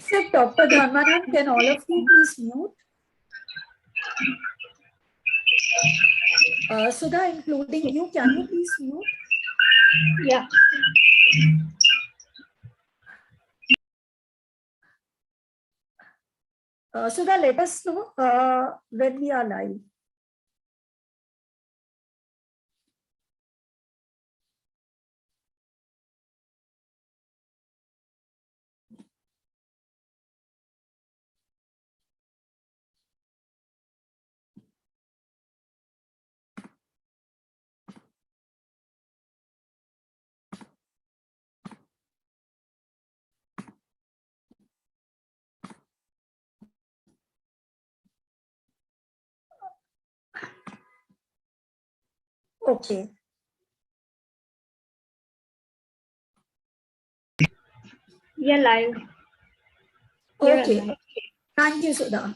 Except Dr. Dharmanand, can all of you please mute? Sudha, including you, can you please mute? Yeah. Sudha, let us know when we are live. Okay. Yeah, live. Okay. Live. Thank you, Sudha.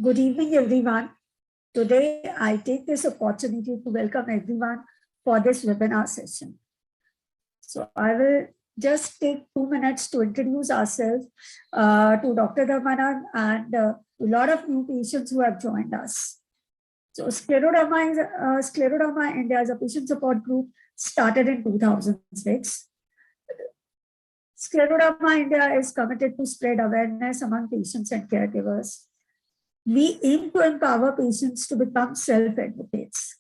Good evening, everyone. Today, I take this opportunity to welcome everyone for this webinar session. So I will just take 2 minutes to introduce ourselves to Dr. Dharmanand and a lot of new patients who have joined us. So Scleroderma India is a patient support group started in 2006. Scleroderma India is committed to spread awareness among patients and caregivers. We aim to empower patients to become self-advocates.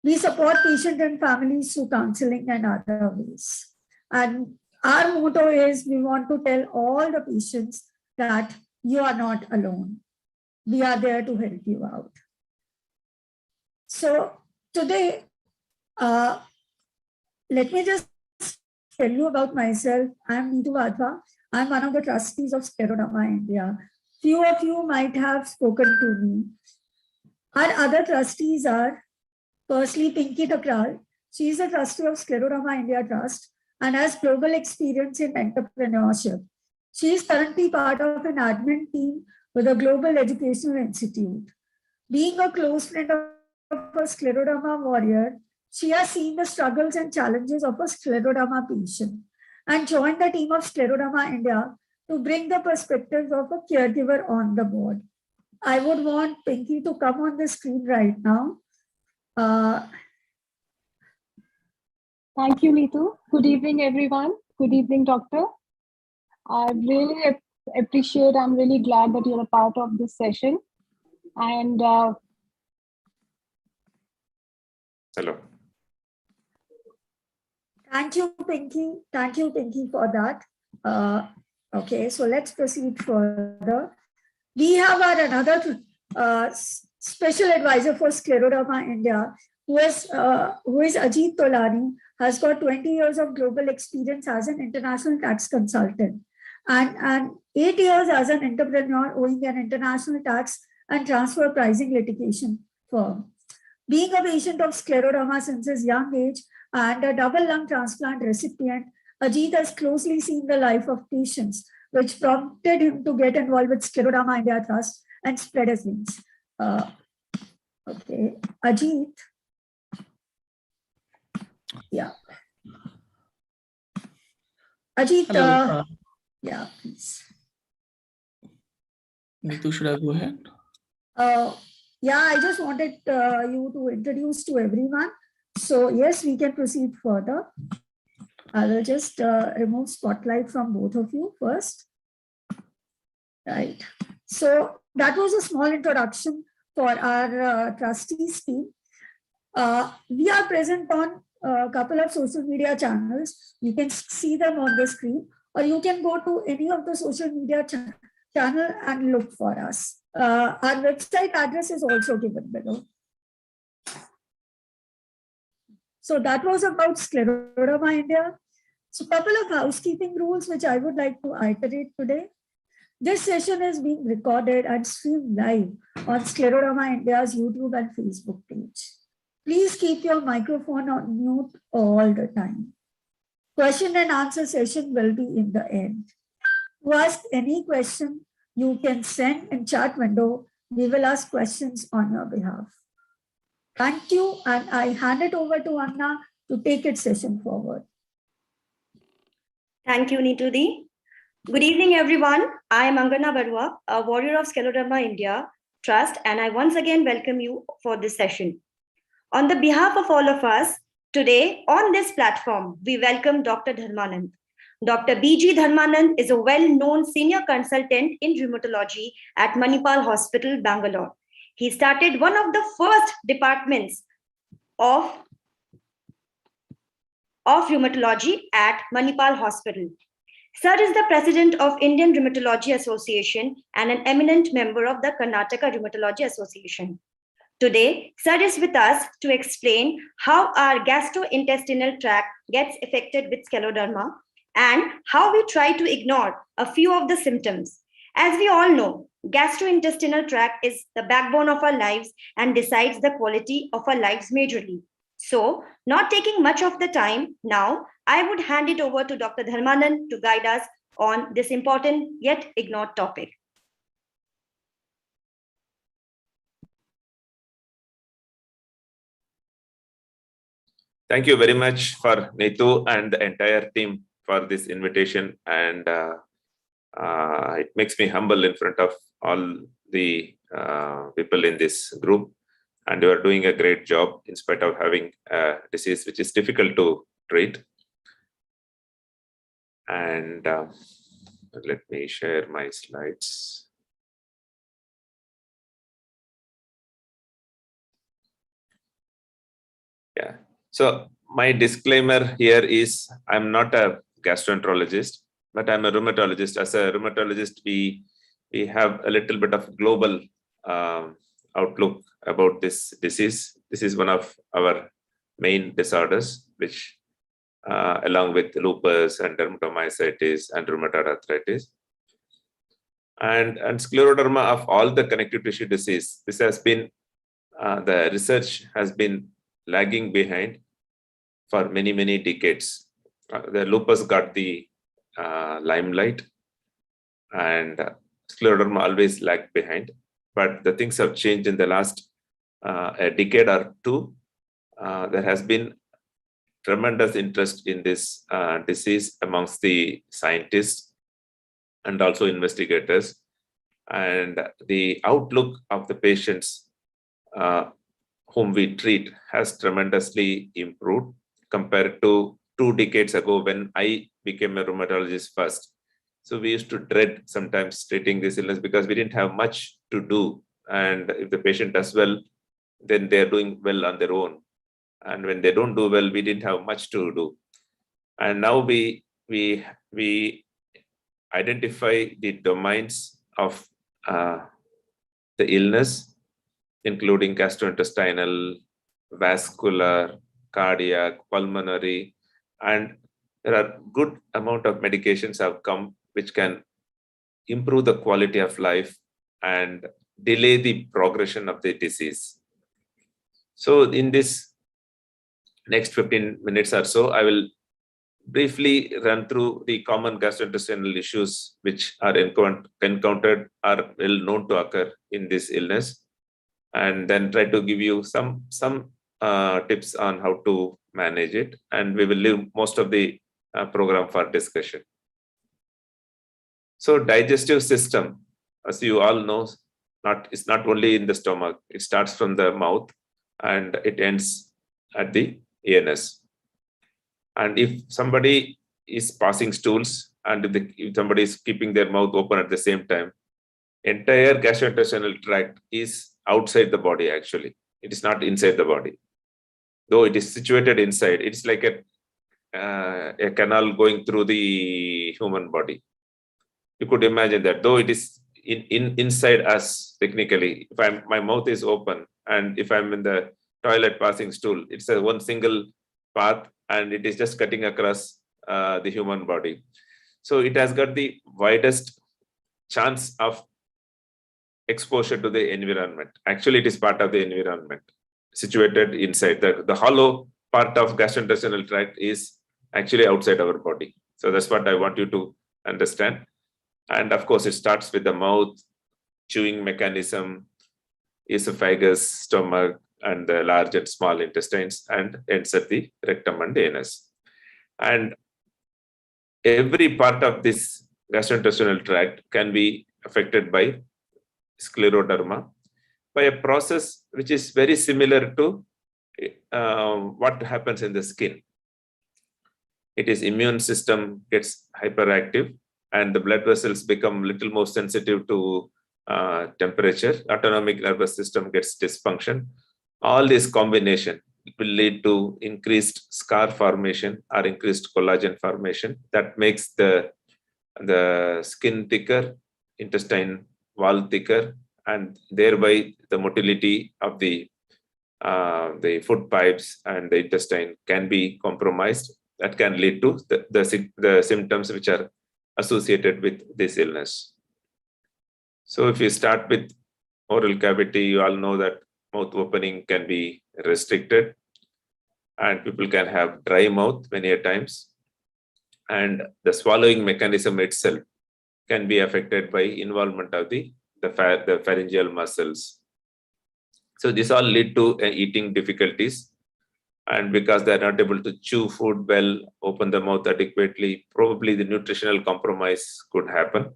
We support patients and families through counseling and other ways. And our motto is we want to tell all the patients that you are not alone. We are there to help you out. So today, let me just tell you about myself. I'm Neetu Vadhva. I'm one of the trustees of Scleroderma India. Few of you might have spoken to me. Our other trustees are firstly Pinky Takral. She is a trustee of Scleroderma India Trust and has global experience in entrepreneurship. She is currently part of an admin team with a global educational institute. Being a close friend of a Scleroderma warrior, she has seen the struggles and challenges of a Scleroderma patient and joined the team of Scleroderma India to bring the perspectives of a caregiver on the board. I would want Pinky to come on the screen right now. Thank you, Neetu. Good evening, everyone. Good evening, doctor. I really appreciate, I'm really glad that you're a part of this session. And hello. Thank you, Pinky. Thank you, Pinky, for that. Okay, so let's proceed further. We have our another special advisor for Scleroderma India, who is Ajith Tolani, has got 20 years of global experience as an international tax consultant and 8 years as an entrepreneur owning an international tax and transfer pricing litigation firm. Being a patient of Scleroderma since his young age and a double lung transplant recipient, Ajith has closely seen the life of patients, which prompted him to get involved with Scleroderma India Trust and spread his wings. Okay, Ajith. Yeah. Ajith, yeah, please. Neetu, should I go ahead? Yeah, I just wanted you to introduce to everyone. So yes, we can proceed further. I will just remove spotlight from both of you first. Right. So that was a small introduction for our trustees team. We are present on a couple of social media channels. You can see them on the screen, or you can go to any of the social media channel and look for us. Our website address is also given below. So that was about Scleroderma India. So a couple of housekeeping rules which I would like to iterate today. This session is being recorded and streamed live on Scleroderma India's YouTube and Facebook page. Please keep your microphone on mute all the time. Question and answer session will be in the end. To ask any question, you can send in chat window. We will ask questions on your behalf. Thank you, and I hand it over to Anna to take its session forward. Thank you, Neetudi. Good evening, everyone. I am Angana Barua, a warrior of Scleroderma India Trust, and I once again welcome you for this session. On the behalf of all of us, today on this platform, we welcome Dr. Dharmanand. Dr. B.G. Dharmanand is a well-known senior consultant in rheumatology at Manipal Hospital, Bangalore. He started one of the first departments of rheumatology at Manipal Hospital. Sir is the president of Indian Rheumatology Association and an eminent member of the Karnataka Rheumatology Association. Today, Sir is with us to explain how our gastrointestinal tract gets affected with scleroderma and how we try to ignore a few of the symptoms. As we all know, gastrointestinal tract is the backbone of our lives and decides the quality of our lives majorly. So, not taking much of the time now, I would hand it over to Dr. Dharmanand to guide us on this important yet ignored topic. Thank you very much for Neetu and the entire team for this invitation, and it makes me humble in front of all the people in this group, and you are doing a great job in spite of having a disease which is difficult to treat. And let me share my slides. Yeah. So my disclaimer here is I'm not a gastroenterologist, but I'm a rheumatologist. As a rheumatologist, we have a little bit of global outlook about this disease. This is one of our main disorders, which along with lupus and dermatomyositis and rheumatoid arthritis. And scleroderma, of all the connective tissue disease, this has been, the research has been lagging behind for many, many decades. The lupus got the limelight, and scleroderma always lagged behind. But the things have changed in the last a decade or two. There has been tremendous interest in this disease amongst the scientists and also investigators. And the outlook of the patients whom we treat has tremendously improved compared to 2 decades ago when I became a rheumatologist first. So we used to dread sometimes treating this illness because we didn't have much to do. And if the patient does well, then they're doing well on their own. And when they don't do well, we didn't have much to do. And now we identify the domains of the illness, including gastrointestinal, vascular, cardiac, pulmonary, and there are good amount of medications have come which can improve the quality of life and delay the progression of the disease. So in this next 15 minutes or so, I will briefly run through the common gastrointestinal issues which are encountered or well known to occur in this illness, and then try to give you some tips on how to manage it, and we will leave most of the program for discussion. So digestive system, as you all know, it's not only in the stomach. It starts from the mouth and it ends at the anus. And if somebody is passing stools and if somebody is keeping their mouth open at the same time, entire gastrointestinal tract is outside the body actually. It is not inside the body. Though it is situated inside, it's like a canal going through the human body. You could imagine that, though it is inside us technically, if my mouth is open and if I'm in the toilet passing stool, it's a one single path and it is just cutting across the human body. So it has got the widest chance of exposure to the environment. Actually, it is part of the environment, situated inside. The hollow part of gastrointestinal tract is actually outside our body. So that's what I want you to understand. And of course, it starts with the mouth, chewing mechanism, esophagus, stomach, and the large and small intestines, and ends at the rectum and anus. And every part of this gastrointestinal tract can be affected by scleroderma by a process which is very similar to what happens in the skin. It is immune system gets hyperactive and the blood vessels become little more sensitive to temperature. Autonomic nervous system gets dysfunction. All this combination will lead to increased scar formation or increased collagen formation that makes the skin thicker, intestine wall thicker, and thereby the motility of the food pipes and the intestine can be compromised. That can lead to the symptoms which are associated with this illness. So if you start with oral cavity, you all know that mouth opening can be restricted and people can have dry mouth many a times. And the swallowing mechanism itself can be affected by involvement of the pharyngeal muscles. So this all lead to eating difficulties. And because they're not able to chew food well, open the mouth adequately, probably the nutritional compromise could happen.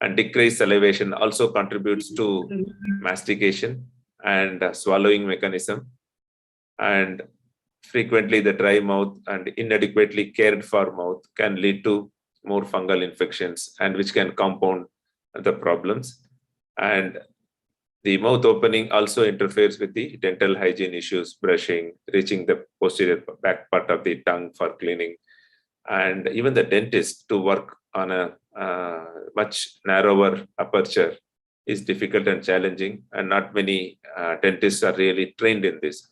And decreased salivation also contributes to mastication and swallowing mechanism. And frequently the dry mouth and inadequately cared for mouth can lead to more fungal infections and which can compound the problems. And the mouth opening also interferes with the dental hygiene issues, brushing, reaching the posterior back part of the tongue for cleaning. And even the dentist to work on a much narrower aperture is difficult and challenging, and not many dentists are really trained in this.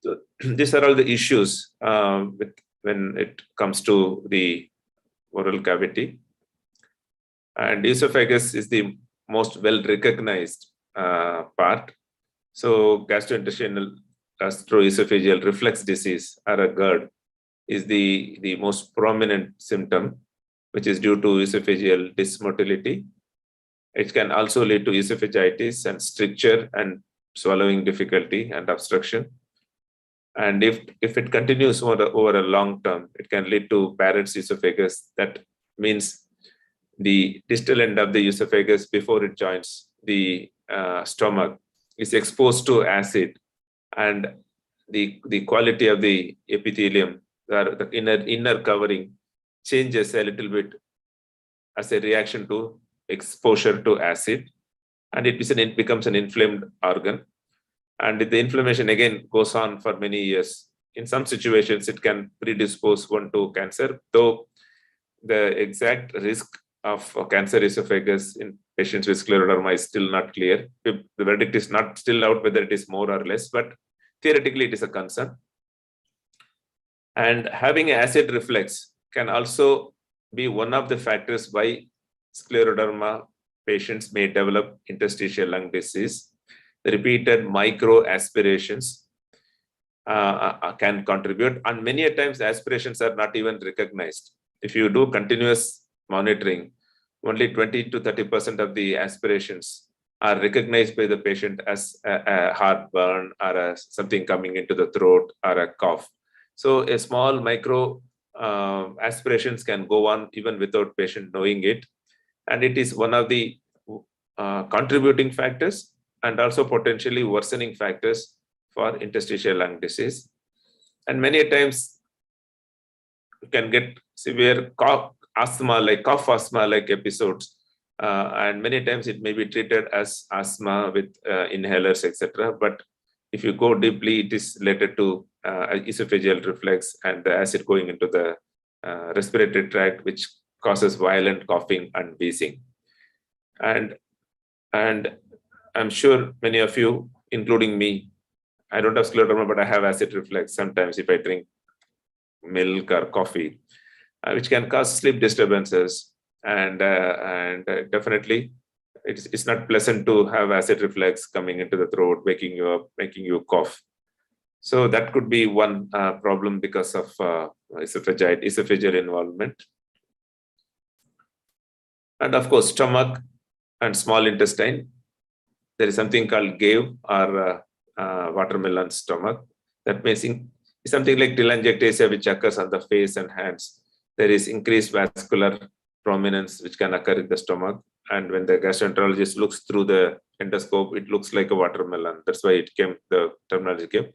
So these are all the issues when it comes to the oral cavity. And esophagus is the most well-recognized part. So gastrointestinal gastroesophageal reflux disease, or a GERD, is the most prominent symptom, which is due to esophageal dysmotility. It can also lead to esophagitis and stricture and swallowing difficulty and obstruction. And if it continues over a long term, it can lead to Barrett's esophagus. That means the distal end of the esophagus before it joins the stomach is exposed to acid, and the quality of the epithelium, the inner covering, changes a little bit as a reaction to exposure to acid, and it becomes an inflamed organ. And the inflammation again goes on for many years. In some situations, it can predispose one to cancer, though the exact risk of cancer esophagus in patients with scleroderma is still not clear. The verdict is not still out whether it is more or less, but theoretically it is a concern. And having acid reflux can also be one of the factors why scleroderma patients may develop interstitial lung disease. The repeated micro aspirations can contribute, and many a times aspirations are not even recognized. If you do continuous monitoring, only 20 to 30% of the aspirations are recognized by the patient as a heartburn or something coming into the throat or a cough. So a small micro aspirations can go on even without patient knowing it. And it is one of the contributing factors and also potentially worsening factors for interstitial lung disease. And many times you can get severe cough asthma like episodes. And many times it may be treated as asthma with inhalers, etc. But if you go deeply, it is related to esophageal reflux and the acid going into the respiratory tract, which causes violent coughing and wheezing. And I'm sure many of you, including me, I don't have scleroderma, but I have acid reflux sometimes if I drink milk or coffee, which can cause sleep disturbances. And definitely, it's not pleasant to have acid reflux coming into the throat, waking you up, making you cough. So that could be one problem because of esophageal involvement. And of course, stomach and small intestine. There is something called GAVE, or watermelon stomach. That may be something like telangiectasia, which occurs on the face and hands. there is increased vascular prominence which can occur in the stomach. And when the gastroenterologist looks through the endoscope, it looks like a watermelon. That's why the terminology came.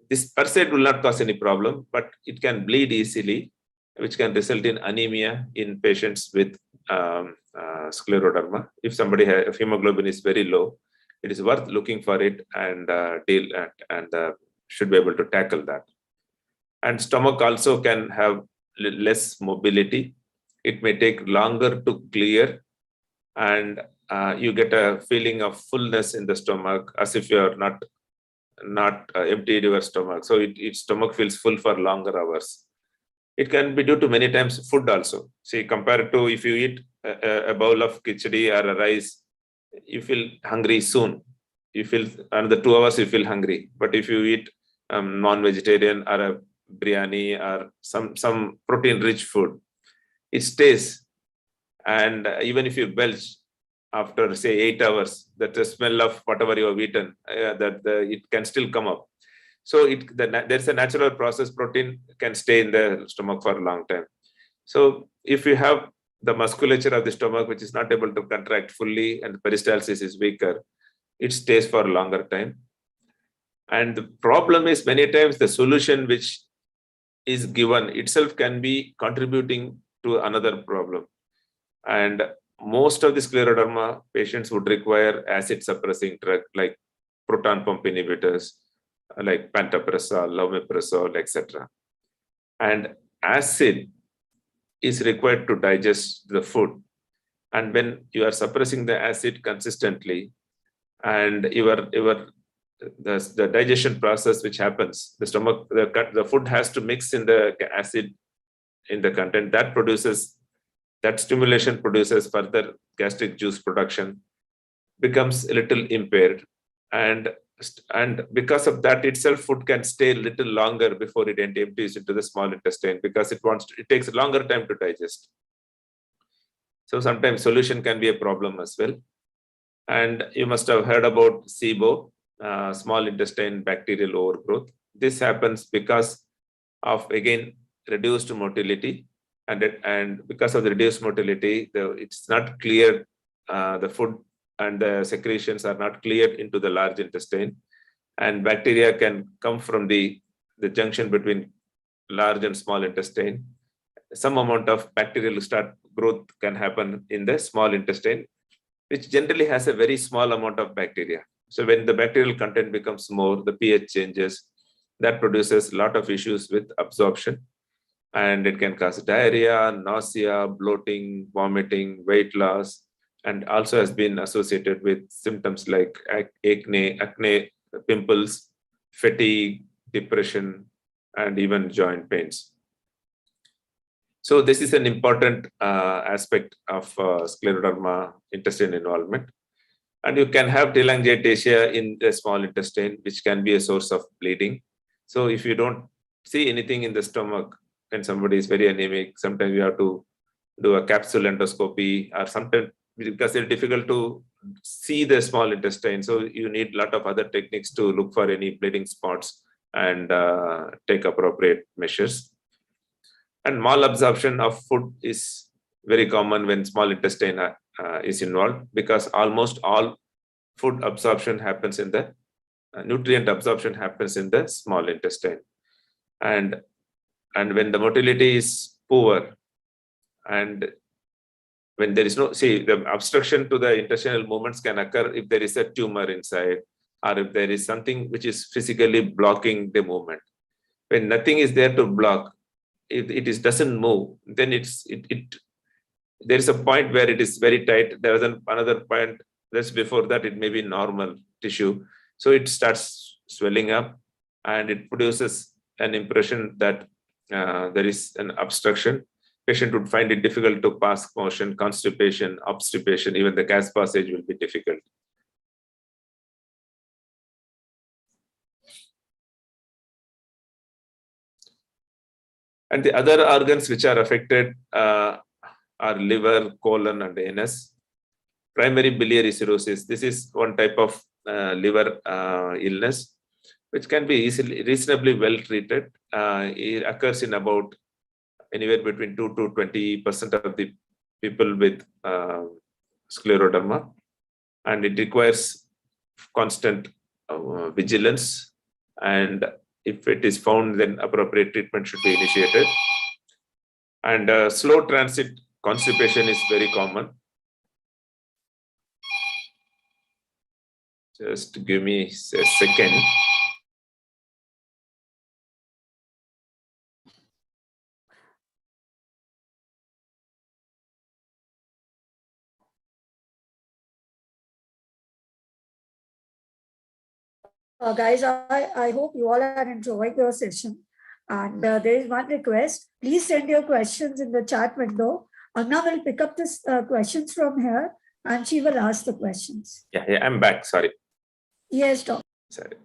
This per se will not cause any problem, but it can bleed easily, which can result in anemia in patients with scleroderma. If if hemoglobin is very low, it is worth looking for it and should be able to tackle that. And stomach also can have less mobility. It may take longer to clear, and you get a feeling of fullness in the stomach as if you are not emptied your stomach. So stomach feels full for longer hours. It can be due to many times food also. See, compared to if you eat a bowl of khichdi or a rice, you feel hungry soon. You feel another 2 hours, you feel hungry. But if you eat non-vegetarian or a biryani or some protein-rich food, it stays. And even if you belch after say 8 hours, that the smell of whatever you have eaten, it can still come up. So there's a natural process. Protein can stay in the stomach for a long time. So if you have the musculature of the stomach which is not able to contract fully and the peristalsis is weaker, it stays for a longer time. And the problem is many times the solution which is given itself can be contributing to another problem. And most of the scleroderma patients would require acid suppressing drug like proton pump inhibitors, like pantoprazole, omeprazole, etc. And acid is required to digest the food. And when you are suppressing the acid consistently, and the digestion process which happens, the stomach, the food has to mix in the acid in the content that stimulation produces further gastric juice production, becomes a little impaired. And because of that itself, food can stay a little longer before it empties into the small intestine because it takes a longer time to digest. So sometimes solution can be a problem as well. And you must have heard about Sibo, small intestine bacterial overgrowth. This happens because of, again, reduced motility. And because of the reduced motility, it's not clear, the food and the secretions are not cleared into the large intestine. And bacteria can come from the junction between large and small intestine. Some amount of bacterial growth can happen in the small intestine, which generally has a very small amount of bacteria. So when the bacterial content becomes more, the pH changes, that produces a lot of issues with absorption. And it can cause diarrhea, nausea, bloating, vomiting, weight loss, and also has been associated with symptoms like acne, pimples, fatigue, depression, and even joint pains. So this is an important aspect of scleroderma intestine involvement. And you can have telangiectasia in the small intestine, which can be a source of bleeding. So if you don't see anything in the stomach and somebody is very anemic, sometimes you have to do a capsule endoscopy, or sometimes because it's difficult to see the small intestine. So you need a lot of other techniques to look for any bleeding spots and take appropriate measures. And malabsorption of food is very common when small intestine is involved, because almost all food absorption happens in the nutrient absorption happens in the small intestine. And when the motility is poor, and when there is the obstruction to the intestinal movements can occur if there is a tumor inside, or if there is something which is physically blocking the movement. When nothing is there to block, if it doesn't move, then there is a point where it is very tight. There is another point just before that, it may be normal tissue. So it starts swelling up, and it produces an impression that there is an obstruction. Patient would find it difficult to pass motion, constipation, obstipation, even the gas passage will be difficult. And the other organs which are affected are liver, colon, and anus. Primary biliary cirrhosis. This is one type of liver illness, which can be reasonably well treated. It occurs in about anywhere between 2 to 20% of the people with scleroderma, and it requires constant vigilance. And if it is found, then appropriate treatment should be initiated. And slow transit constipation is very common. Just give me a second. Guys, I hope you all are enjoying your session. And there is one request. Please send your questions in the chat window. Anna will pick up this questions from here and she will ask the questions. Yeah, I'm back. Sorry. Yes, Doctor. Sorry.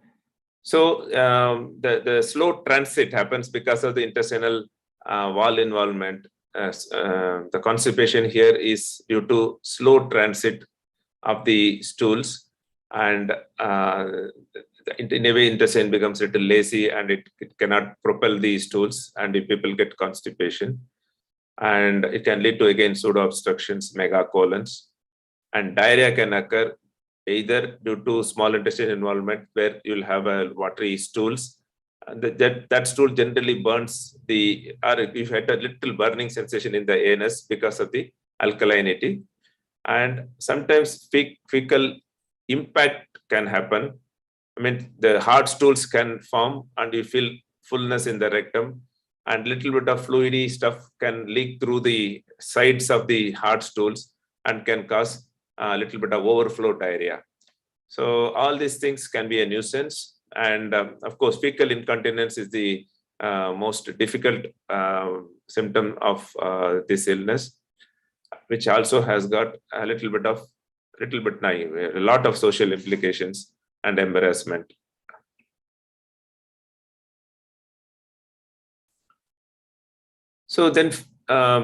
So the slow transit happens because of the intestinal wall involvement. The constipation here is due to slow transit of the stools, and in a way intestine becomes a little lazy and it cannot propel the stools, and the people get constipation, and it can lead to again pseudo obstructions, megacolons, and diarrhea can occur either due to small intestine involvement where you'll have a watery stools, and that stool generally burns or you had a little burning sensation in the anus because of the alkalinity, and sometimes fecal impact can happen. I mean, the hard stools can form and you feel fullness in the rectum, and little bit of fluidy stuff can leak through the sides of the hard stools and can cause a little bit of overflow diarrhea. So all these things can be a nuisance. And of course, fecal incontinence is the most difficult symptom of this illness, which also has got a lot of social implications and embarrassment. So then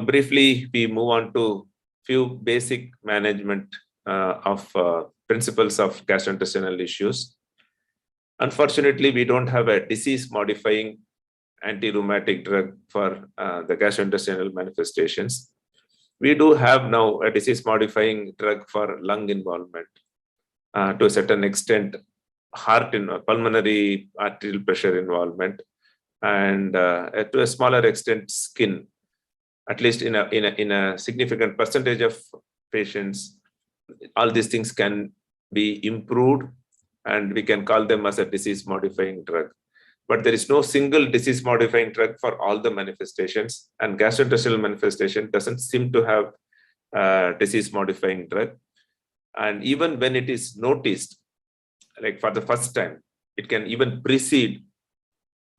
briefly, we move on to few basic management of principles of gastrointestinal issues. Unfortunately, we don't have a disease-modifying anti-rheumatic drug for the gastrointestinal manifestations. We do have now a disease-modifying drug for lung involvement, to a certain extent, heart in pulmonary arterial pressure involvement, and to a smaller extent, skin. At least in a significant percentage of patients, all these things can be improved, and we can call them as a disease-modifying drug. But there is no single disease-modifying drug for all the manifestations, and gastrointestinal manifestation doesn't seem to have a disease-modifying drug. And even when it is noticed, like for the first time, it can even precede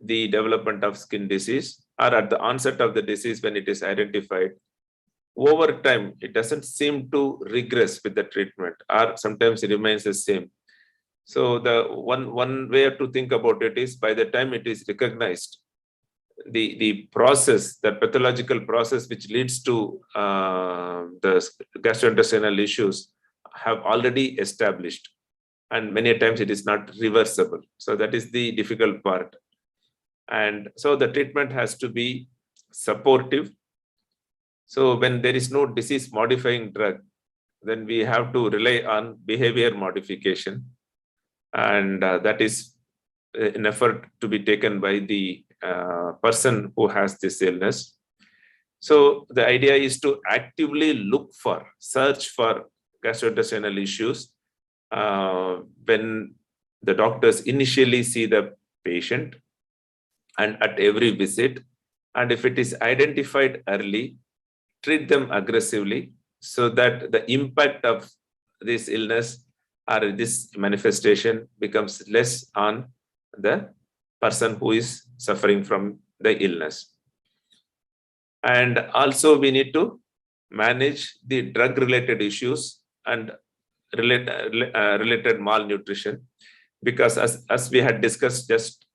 the development of skin disease, or at the onset of the disease when it is identified. Over time, it doesn't seem to regress with the treatment, or sometimes it remains the same. So the one way to think about it is, by the time it is recognized, the process, the pathological process which leads to the gastrointestinal issues have already established, and many times it is not reversible. So that is the difficult part. And so the treatment has to be supportive. So when there is no disease-modifying drug, then we have to rely on behavior modification. And that is an effort to be taken by the person who has this illness. So the idea is to actively search for gastrointestinal issues when the doctors initially see the patient and at every visit. And if it is identified early, treat them aggressively so that the impact of this illness or this manifestation becomes less on the person who is suffering from the illness. And also we need to manage the drug-related issues and related malnutrition, because as we had discussed just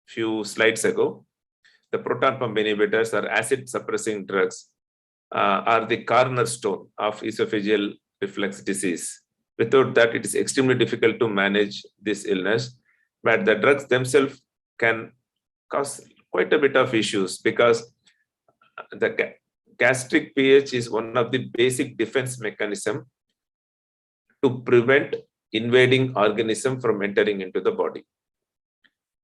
few slides ago, the proton pump inhibitors or acid suppressing drugs are the cornerstone of esophageal reflux disease. Without that, it is extremely difficult to manage this illness, but the drugs themselves can cause quite a bit of issues, because the gastric pH is one of the basic defense mechanism to prevent invading organism from entering into the body.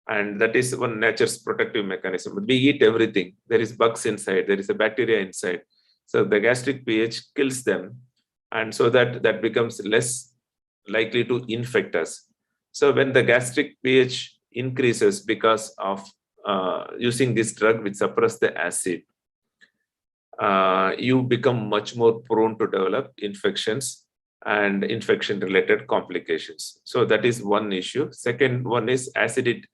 And that is one nature's protective mechanism. We eat everything. There is bugs inside, there is a bacteria inside. So the gastric pH kills them. And so that becomes less likely to infect us. So when the gastric pH increases because of using this drug which suppress the acid, you become much more prone to develop infections and infection-related complications. So that is one issue. Second one is acid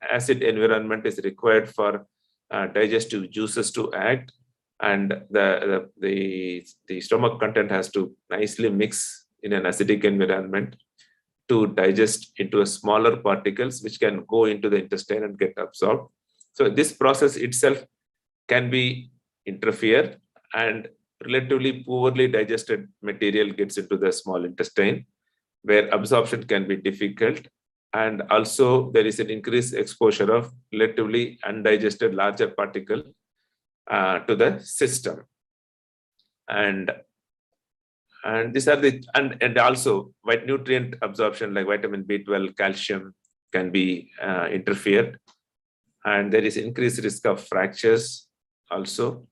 environment is required for digestive juices to act, and the stomach content has to nicely mix in an acidic environment to digest into a smaller particles which can go into the intestine and get absorbed. So this process itself can be interfered, and relatively poorly digested material gets into the small intestine where absorption can be difficult. And also there is an increased exposure of relatively undigested larger particle to the system. And these are the, and also nutrient absorption like vitamin B12, calcium can be interfered. And there is increased risk of fractures also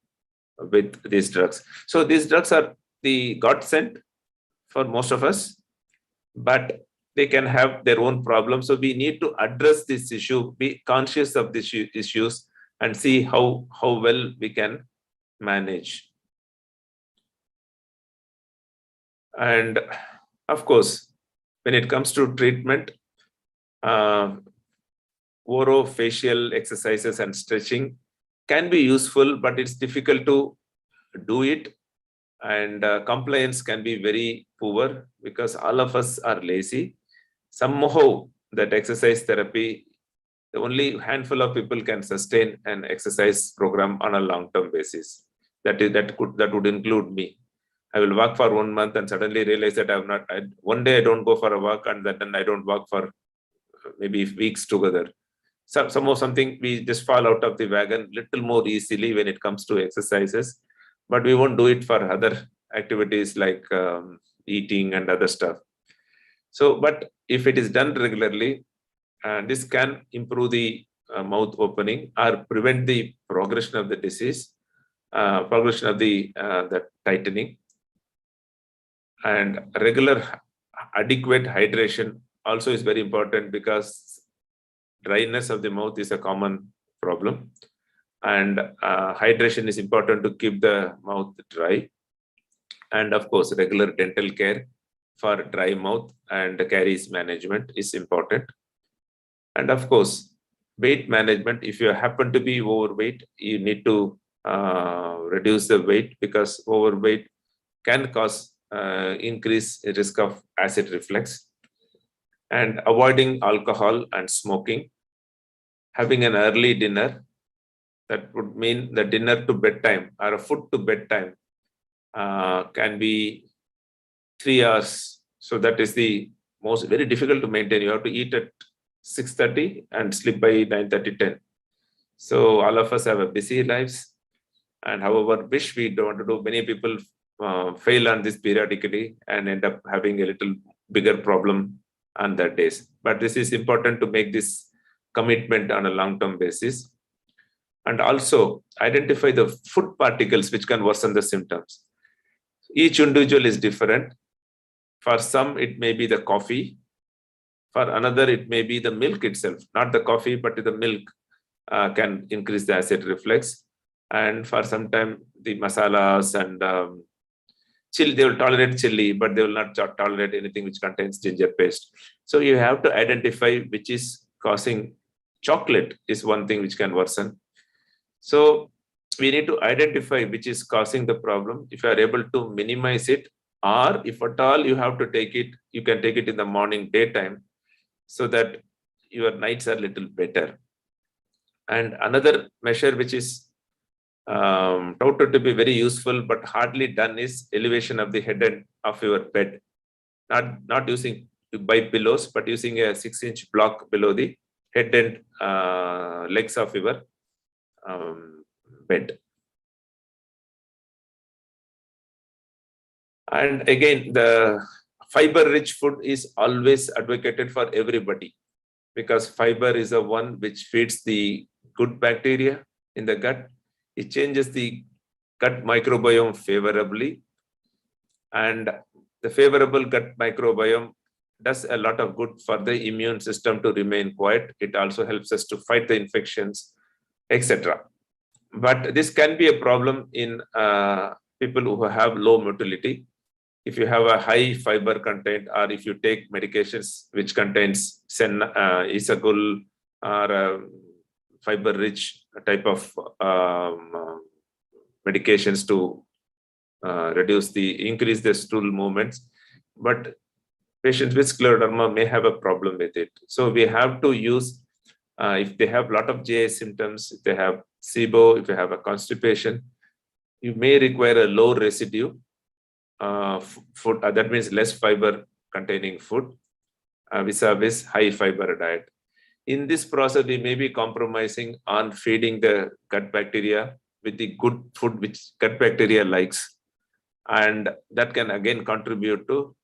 with these drugs. So these drugs are the godsend for most of us, but they can have their own problems. So we need to address this issue, be conscious of these issues, and see how well we can manage. And of course, when it comes to treatment, orofacial exercises and stretching can be useful, but it's difficult to do it, and compliance can be very poor because all of us are lazy. Somehow that exercise therapy, the only handful of people can sustain an exercise program on a long-term basis. That would include me. I will walk for 1 month and suddenly realize that one day I don't go for a walk, and then I don't walk for maybe weeks together. Somehow something, we just fall out of the wagon little more easily when it comes to exercises, but we won't do it for other activities like eating and other stuff. So, but if it is done regularly, this can improve the mouth opening or prevent the progression of the disease, progression of the tightening. And regular adequate hydration also is very important because dryness of the mouth is a common problem, and hydration is important to keep the mouth dry. And of course, regular dental care for dry mouth and caries management is important. And of course, weight management. If you happen to be overweight, you need to reduce the weight because overweight can cause increased risk of acid reflux. And avoiding alcohol and smoking, having an early dinner, that would mean the dinner to bedtime or a food to bedtime can be 3 hours. So that is the very difficult to maintain. You have to eat at 6:30 and sleep by 9:30, 10. So all of us have a busy lives, and however wish we don't do, many people fail on this periodically and end up having a little bigger problem on that days. But this is important to make this commitment on a long-term basis. And also identify the food particles which can worsen the symptoms. Each individual is different. For some, it may be the coffee. For another, it may be the milk itself, not the coffee, but the milk can increase the acid reflux. And for some time, the masalas and chili, they will tolerate chili, but they will not tolerate anything which contains ginger paste. So you have to identify which is causing. Chocolate is one thing which can worsen. So we need to identify which is causing the problem. If you are able to minimize it, or if at all you have to take it, you can take it in the morning, daytime, so that your nights are a little better. And another measure which is touted to be very useful but hardly done is elevation of the head end of your bed. Not using by pillows, but using a 6-inch block below the head and legs of your bed. And again, the fiber-rich food is always advocated for everybody, because fiber is the one which feeds the good bacteria in the gut. It changes the gut microbiome favorably, and the favorable gut microbiome does a lot of good for the immune system to remain quiet. It also helps us to fight the infections, etc. But this can be a problem in people who have low motility. If you have a high fiber content, or if you take medications which contains Isagul or fiber-rich type of medications to increase the stool movements, but patients with scleroderma may have a problem with it. So we have to use, if they have a lot of GI symptoms, if they have Sibo, if you have a constipation, you may require a low residue food, that means less fiber containing food, vis-a-vis high fiber diet. In this process, we may be compromising on feeding the gut bacteria with the good food which gut bacteria likes, and that can again contribute to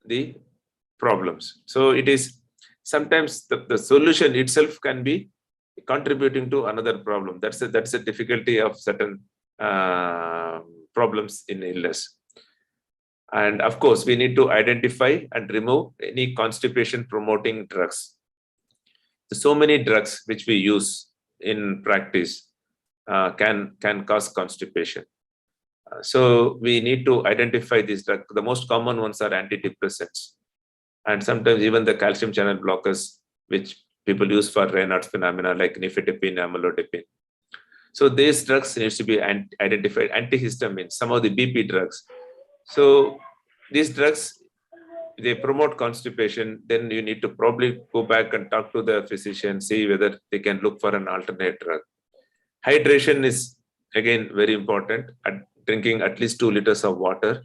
the problems. So it is sometimes the solution itself can be contributing to another problem. That's a difficulty of certain problems in illness. And of course, we need to identify and remove any constipation promoting drugs. So many drugs which we use in practice can cause constipation. So we need to identify these drugs. The most common ones are antidepressants, and sometimes even the calcium channel blockers, which people use for Raynaud's phenomena, like nifedipine, amlodipine. So these drugs needs to be identified. Antihistamines, some of the BP drugs. So these drugs, they promote constipation. Then you need to probably go back and talk to the physician, see whether they can look for an alternate drug. Hydration is again very important. Drinking at least 2 liters of water,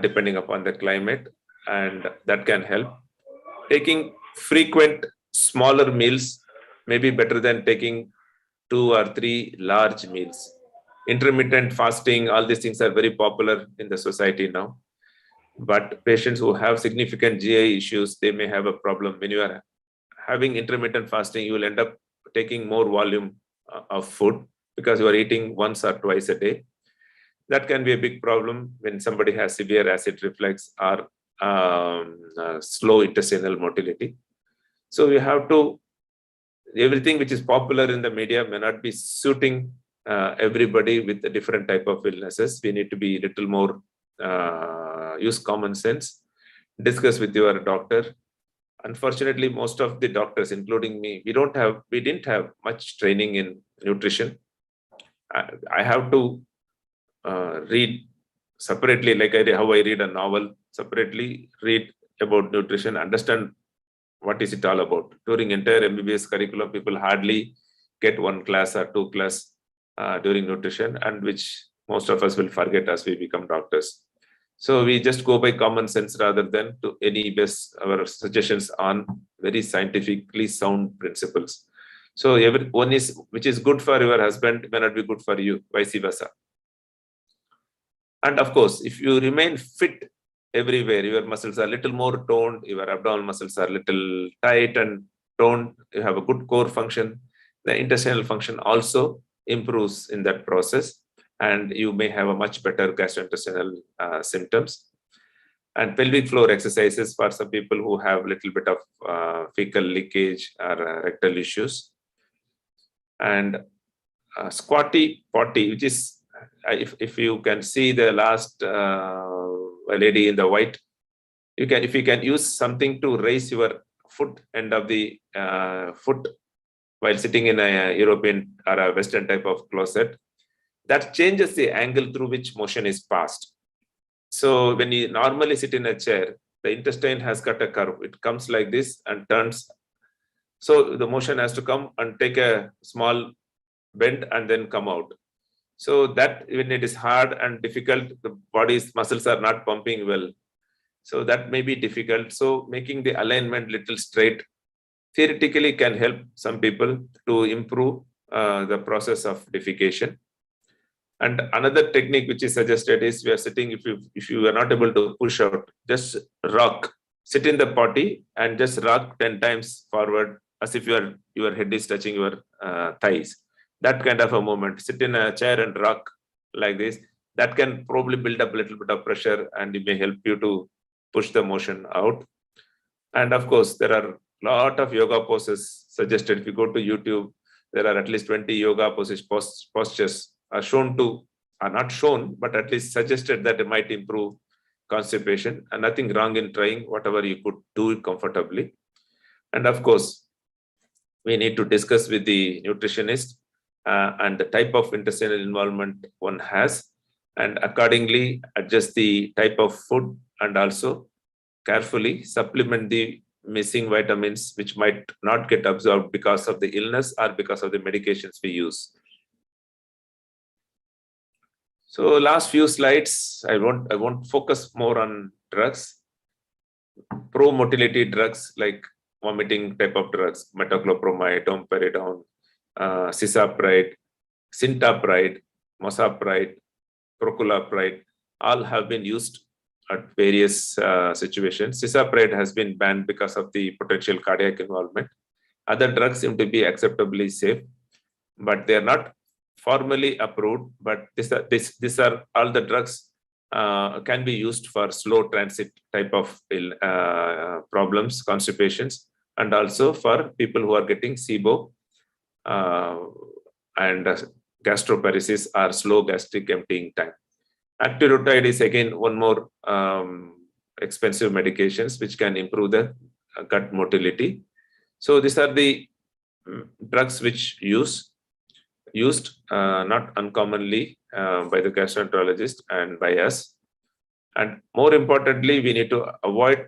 depending upon the climate, and that can help. Taking frequent smaller meals may be better than taking 2 or 3 large meals. Intermittent fasting, all these things are very popular in the society now. But patients who have significant GI issues, they may have a problem. When you are having intermittent fasting, you will end up taking more volume of food because you are eating once or twice a day. That can be a big problem when somebody has severe acid reflux or slow intestinal motility. So we have to, everything which is popular in the media may not be suiting everybody with a different type of illnesses. We need to be a little more, use common sense, discuss with your doctor. Unfortunately, most of the doctors, including me, we didn't have much training in nutrition. I have to read separately, like how I read a novel, separately read about nutrition, understand what is it all about. During entire MBBS curriculum, people hardly get 1 class or 2 class during nutrition, and which most of us will forget as we become doctors. So we just go by common sense rather than to any base our suggestions on very scientifically sound principles. So one is, which is good for your husband may not be good for you, vice versa. And of course, if you remain fit everywhere, your muscles are a little more toned, your abdominal muscles are a little tight and toned, you have a good core function, the intestinal function also improves in that process, and you may have a much better gastrointestinal symptoms. And pelvic floor exercises for some people who have a little bit of fecal leakage or rectal issues. And squatty potty, which is, if you can see the last lady in the white, if you can use something to raise your foot end of the foot while sitting in a European or a Western type of closet, that changes the angle through which motion is passed. So when you normally sit in a chair, the intestine has got a curve. It comes like this and turns. So the motion has to come and take a small bend and then come out. So that when it is hard and difficult, the body's muscles are not pumping well. So that may be difficult. So making the alignment little straight theoretically can help some people to improve the process of defecation. And another technique which is suggested is we are sitting, if you are not able to push out, just rock, sit in the potty and just rock 10 times forward as if your head is touching your thighs. That kind of a movement, sit in a chair and rock like this, that can probably build up a little bit of pressure and it may help you to push the motion out. And of course, there are a lot of yoga poses suggested. If you go to YouTube, there are at least 20 yoga postures are not shown, but at least suggested that it might improve constipation, and nothing wrong in trying whatever you could do it comfortably. And of course, we need to discuss with the nutritionist and the type of intestinal involvement one has, and accordingly adjust the type of food and also carefully supplement the missing vitamins which might not get absorbed because of the illness or because of the medications we use. So last few slides, I won't focus more on drugs. Pro-motility drugs like vomiting type of drugs, metoclopramide, domperidone, cisapride, syntapride, mosapride, proculapride, all have been used at various situations. Cisapride has been banned because of the potential cardiac involvement. Other drugs seem to be acceptably safe, but they are not formally approved. But these are all the drugs can be used for slow transit type of problems, constipations, and also for people who are getting Sibo and gastroparesis or slow gastric emptying time. Actirotide is again one more expensive medications which can improve the gut motility. So these are the drugs which used not uncommonly by the gastroenterologist and by us. And more importantly, we need to avoid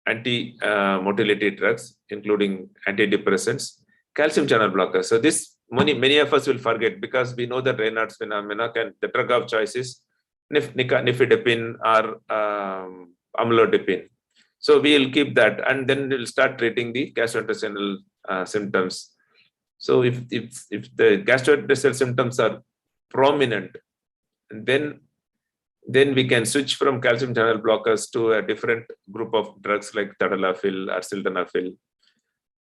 anti-motility drugs, including antidepressants, calcium channel blockers. So this many of us will forget because we know that Raynaud's phenomena the drug of choice is nifedipine or amlodipine. So we will keep that, and then we'll start treating the gastrointestinal symptoms. So if the gastrointestinal symptoms are prominent, then we can switch from calcium channel blockers to a different group of drugs like tadalafil or sildenafil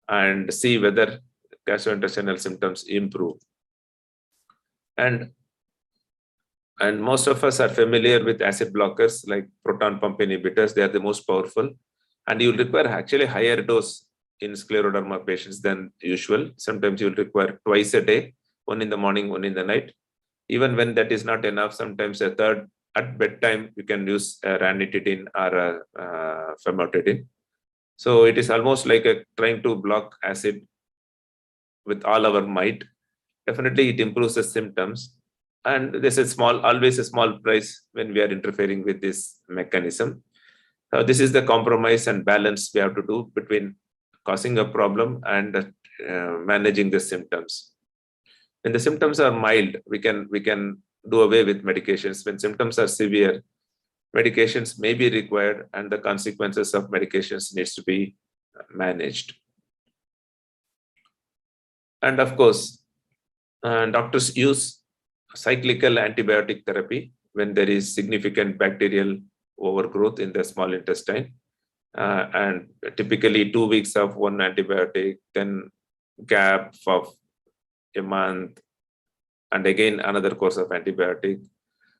and see whether gastrointestinal symptoms improve. And most of us are familiar with acid blockers like proton pump inhibitors. They are the most powerful, and you will require actually higher dose in scleroderma patients than usual. Sometimes you will require twice a day, one in the morning, one in the night. Even when that is not enough, sometimes a third at bedtime, you can use ranitidine or famotidine. So it is almost like trying to block acid with all our might. Definitely it improves the symptoms. And there's always a small price when we are interfering with this mechanism. This is the compromise and balance we have to do between causing a problem and managing the symptoms. When the symptoms are mild, we can do away with medications. When symptoms are severe, medications may be required, and the consequences of medications needs to be managed. And of course, doctors use cyclical antibiotic therapy when there is significant bacterial overgrowth in the small intestine. And typically 2 weeks of one antibiotic, then gap of a month, and again another course of antibiotic.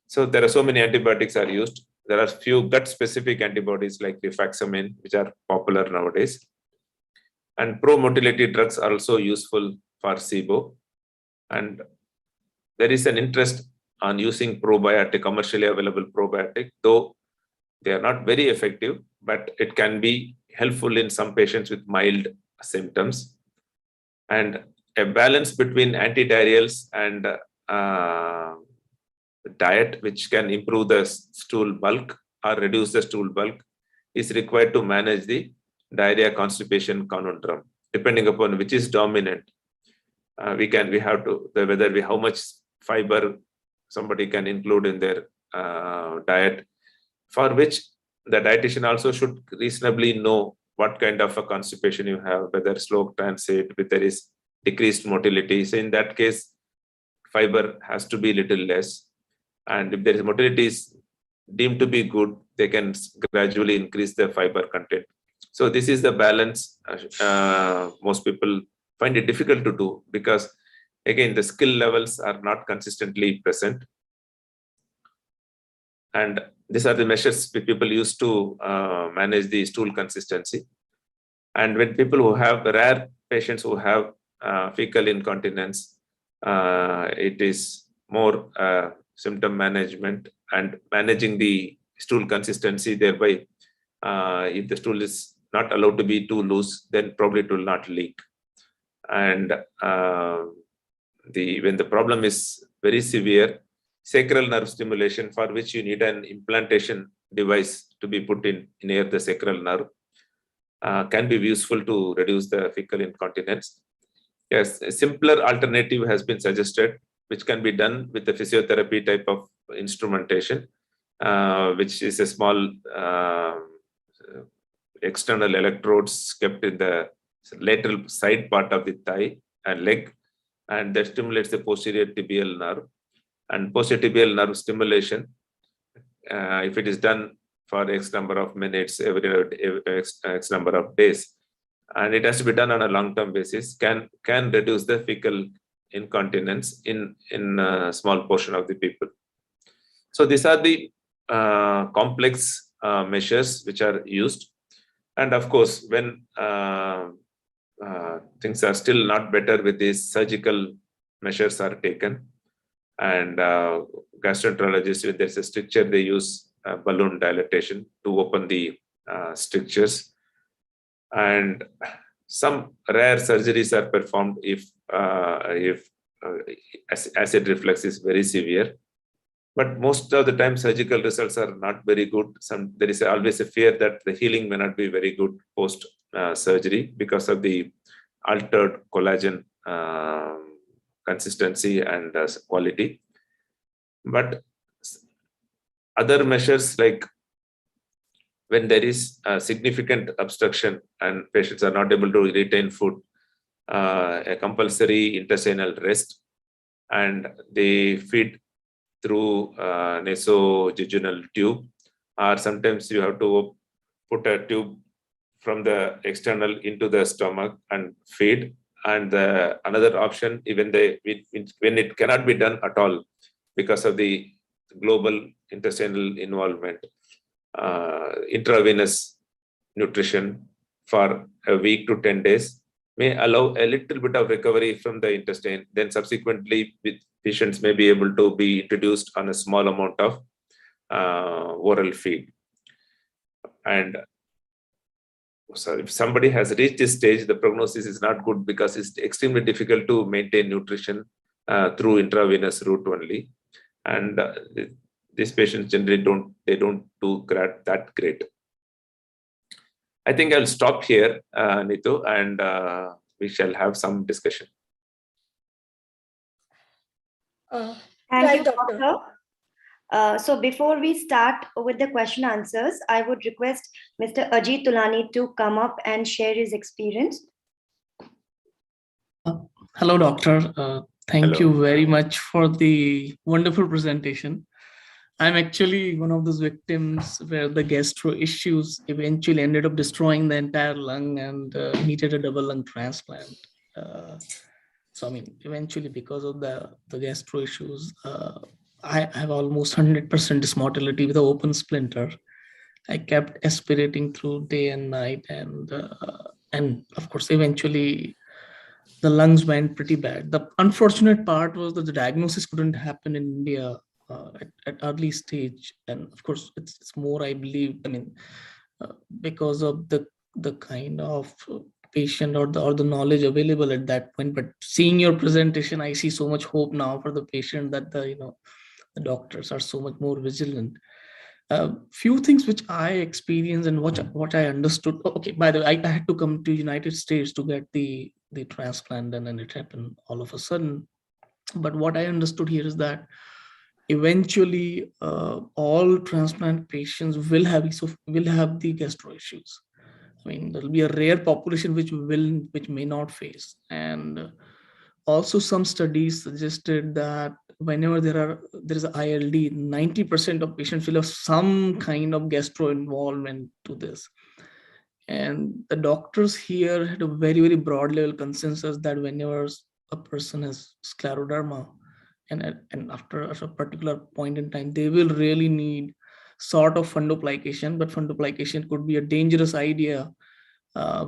So there are so many antibiotics are used. There are few gut-specific antibodies like rifaximin, which are popular nowadays. And pro-motility drugs are also useful for Sibo. And there is an interest on using probiotic, commercially available probiotic, though they are not very effective, but it can be helpful in some patients with mild symptoms. And a balance between antidiarrheals and diet, which can improve the stool bulk or reduce the stool bulk, is required to manage the diarrhea constipation conundrum. Depending upon which is dominant, we have to how much fiber somebody can include in their diet, for which the dietitian also should reasonably know what kind of a constipation you have, whether slow transit, whether there is decreased motility. So in that case, fiber has to be little less. And if there is motility is deemed to be good, they can gradually increase the fiber content. So this is the balance. Most people find it difficult to do because, again, the skill levels are not consistently present. And these are the measures people use to manage the stool consistency. And when people who have rare patients who have fecal incontinence, it is more symptom management and managing the stool consistency. Thereby, if the stool is not allowed to be too loose, then probably it will not leak. And when the problem is very severe, sacral nerve stimulation, for which you need an implantation device to be put in near the sacral nerve, can be useful to reduce the fecal incontinence. Yes, a simpler alternative has been suggested, which can be done with the physiotherapy type of instrumentation, which is a small external electrodes kept in the lateral side part of the thigh and leg, and that stimulates the posterior tibial nerve. And posterior tibial nerve stimulation, if it is done for X number of minutes, X number of days, and it has to be done on a long-term basis, can reduce the fecal incontinence in a small portion of the people. So these are the complex measures which are used. And of course, when things are still not better with these, surgical measures are taken. And gastroenterologists, when there's a stricture, they use balloon dilatation to open the strictures. And some rare surgeries are performed if acid reflux is very severe. But most of the time, surgical results are not very good. There is always a fear that the healing may not be very good post surgery because of the altered collagen consistency and quality. But other measures, like when there is a significant obstruction and patients are not able to retain food, a compulsory intestinal rest, and they feed through nasojejunal tube, or sometimes you have to put a tube from the external into the stomach and feed. And another option, even when it cannot be done at all because of the global intestinal involvement, intravenous nutrition for a week to 10 days may allow a little bit of recovery from the intestine. Then subsequently, patients may be able to be introduced on a small amount of oral feed. And so if somebody has reached this stage, the prognosis is not good because it's extremely difficult to maintain nutrition through intravenous route only. And these patients generally don't do that great. I think I'll stop here, Neetu, and we shall have some discussion. Thank Right, you, doctor. doctor. So before we start with the question answers, I would request Mr. Ajith Tulani to come up and share his experience. Hello, doctor. Thank Hello. you very much for the wonderful presentation. I'm actually one of those victims where the gastro issues eventually ended up destroying the entire lung and needed a double lung transplant. So, I mean, eventually because of the gastro issues, I have almost 100% dysmotility with an open splinter. I kept aspirating through day and night, and of course, eventually the lungs went pretty bad. The unfortunate part was that the diagnosis couldn't happen in India at early stage, and of course, it's more, I believe, I mean, because of the kind of patient or the knowledge available at that point. But seeing your presentation, I see so much hope now for the patient that the doctors are so much more vigilant. Few things which I experienced and what I understood. Okay, by the way, I had to come to United States to get the transplant, and then it happened all of a sudden. But what I understood here is that eventually all transplant patients will have the gastro issues. I mean, there'll be a rare population which may not face. And also some studies suggested that whenever there is a ILD, 90% of patients will have some kind of gastro involvement to this. And the doctors here had a very, very broad level consensus that whenever a person has scleroderma, and after a particular point in time, they will really need sort of fundoplication, but fundoplication could be a dangerous idea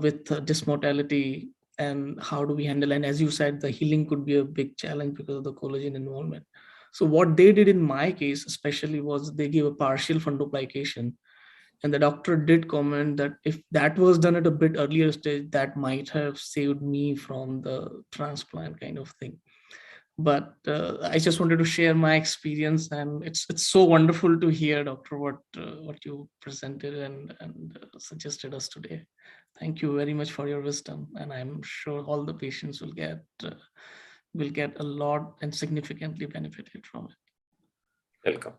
with dysmotility. And how do we handle? And as you said, the healing could be a big challenge because of the collagen involvement. So what they did in my case, especially, was they gave a partial fundoplication. And the doctor did comment that if that was done at a bit earlier stage, that might have saved me from the transplant kind of thing. But I just wanted to share my experience, and it's so wonderful to hear, Doctor, what you presented and suggested us today. Thank you very much for your wisdom, and I'm sure all the patients will get a lot and significantly benefited from it. Welcome.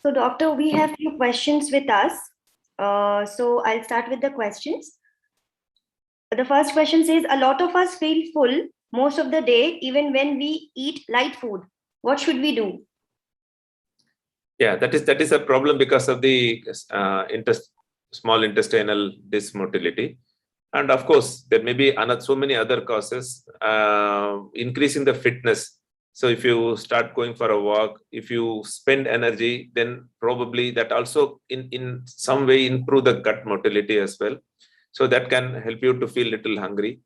So, doctor, we have few questions with us. So I'll start with the questions. The first question says, a lot of us feel full most of the day, even when we eat light food. What should we do? Yeah, that is a problem because of the small intestinal dysmotility. And of course, there may be so many other causes, increasing the fitness. So if you start going for a walk, if you spend energy, then probably that also in some way improve the gut motility as well. So that can help you to feel little hungry.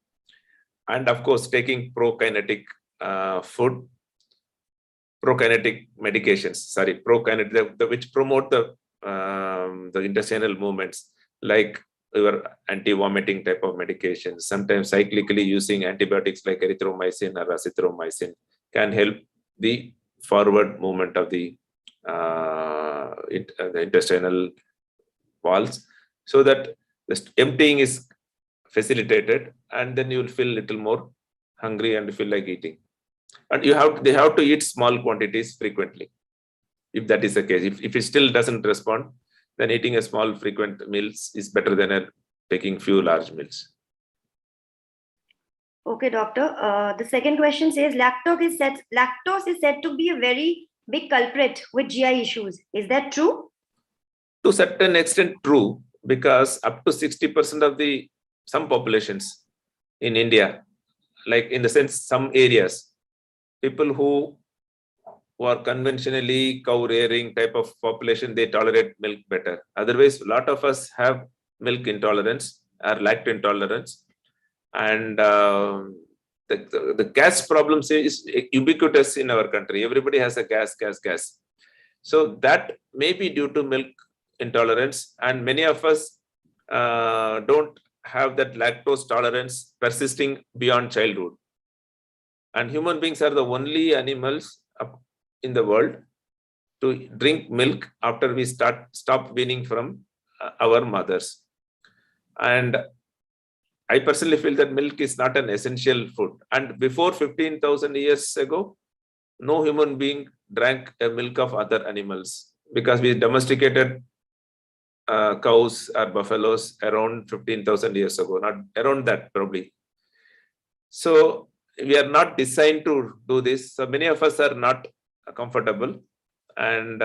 And of course, taking prokinetic food, prokinetic medications, which promote the intestinal movements, like your anti-vomiting type of medications. Sometimes cyclically using antibiotics like erythromycin or azithromycin can help the forward movement of the intestinal walls, so that the emptying is facilitated, and then you will feel a little more hungry and feel like eating. And they have to eat small quantities frequently. If that is the case, if it still doesn't respond, then eating a small frequent meals is better than taking few large meals. Okay, doctor. The second question says, lactose is said to be a very big culprit with GI issues. Is that true? To a certain extent, true, because up to 60% of some populations in India, like in the sense some areas, people who are conventionally cow rearing type of population, they tolerate milk better. Otherwise, a lot of us have milk intolerance or lactose intolerance. And the gas problem is ubiquitous in our country. Everybody has a gas. So that may be due to milk intolerance, and many of us don't have that lactose tolerance persisting beyond childhood. And human beings are the only animals in the world to drink milk after we stop weaning from our mothers. And I personally feel that milk is not an essential food. And before 15,000 years ago, no human being drank a milk of other animals, because we domesticated cows or buffaloes around 15,000 years ago, not around that probably. So we are not designed to do this. So many of us are not comfortable. And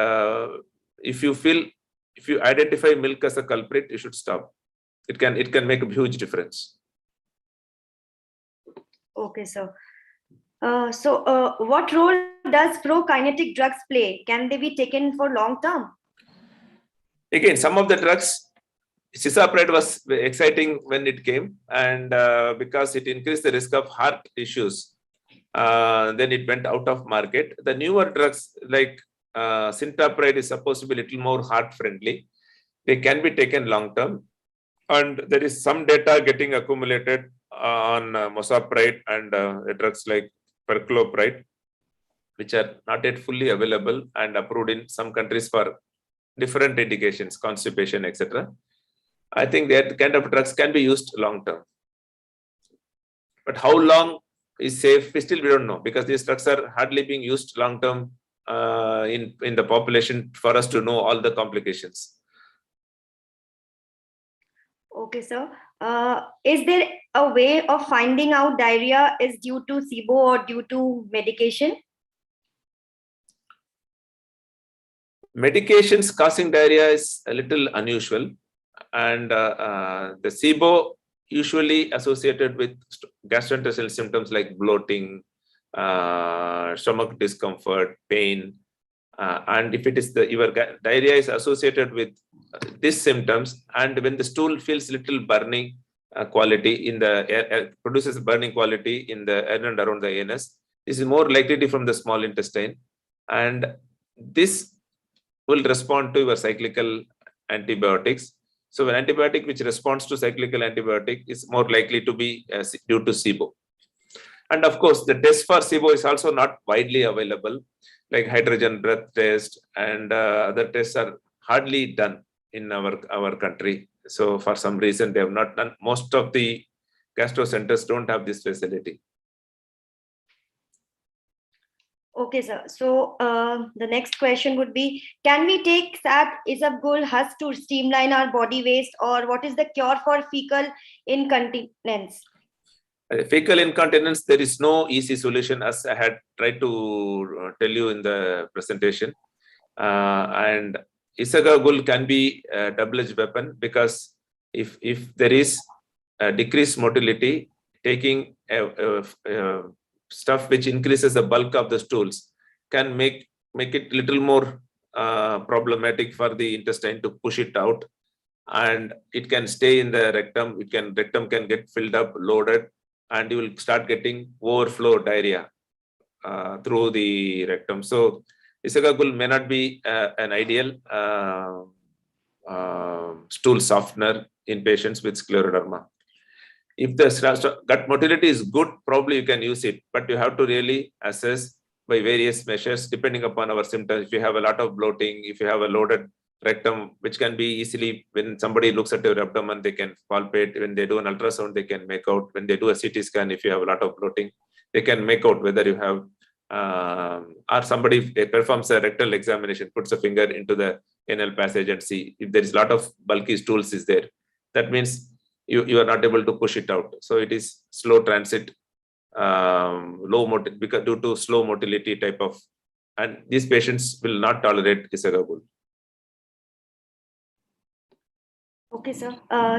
if you identify milk as a culprit, you should stop. It can make a huge difference. Okay, sir. What role does prokinetic drugs play? Can they be taken for long term? Again, some of the drugs, cisapride was exciting when it came, and because it increased the risk of heart issues, then it went out of market. The newer drugs like syntapride is supposed to be a little more heart friendly. They can be taken long term, and there is some data getting accumulated on mosapride and drugs like perclopride, which are not yet fully available and approved in some countries for different indications, constipation, etc. I think that kind of drugs can be used long term. But how long is safe, we don't know, because these drugs are hardly being used long term in the population for us to know all the complications. Okay, sir. Is there a way of finding out diarrhea is due to Sibo or due to medication? Medications causing diarrhea is a little unusual, and the Sibo usually associated with gastrointestinal symptoms like bloating, stomach discomfort, pain, and if it is your diarrhea is associated with these symptoms, and when the stool feels little burning quality in the air, produces burning quality in the air and around the anus, this is more likely to be from the small intestine, and this will respond to your cyclical antibiotics. So an antibiotic which responds to cyclical antibiotic is more likely to be due to Sibo. And of course, the test for Sibo is also not widely available, like hydrogen breath test and other tests are hardly done in our country. So for some reason, they have not done. Most of the gastro centers don't have this facility. Okay, sir. So the next question would be, can we take Sat Isabgol husk to streamline our body waste, or what is the cure for fecal incontinence? Fecal incontinence, there is no easy solution, as I had tried to tell you in the presentation. And Isagagul can be a double-edged weapon, because if there is a decreased motility, taking stuff which increases the bulk of the stools can make it little more problematic for the intestine to push it out, and it can stay in the rectum. Rectum can get filled up, loaded, and you will start getting overflow diarrhea through the rectum. So Isagagul may not be an ideal stool softener in patients with scleroderma. If the gut motility is good, probably you can use it, but you have to really assess by various measures depending upon our symptoms. If you have a lot of bloating, if you have a loaded rectum, which can be easily, when somebody looks at your abdomen, they can palpate. When they do an ultrasound, they can make out. When they do a CT scan, if you have a lot of bloating, they can make out whether you have, or somebody performs a rectal examination, puts a finger into the anal passage and see if there is a lot of bulky stools is there. That means you are not able to push it out. So it is slow transit, low motility, because due to slow motility type of, and these patients will not tolerate Isagagul. Okay, sir.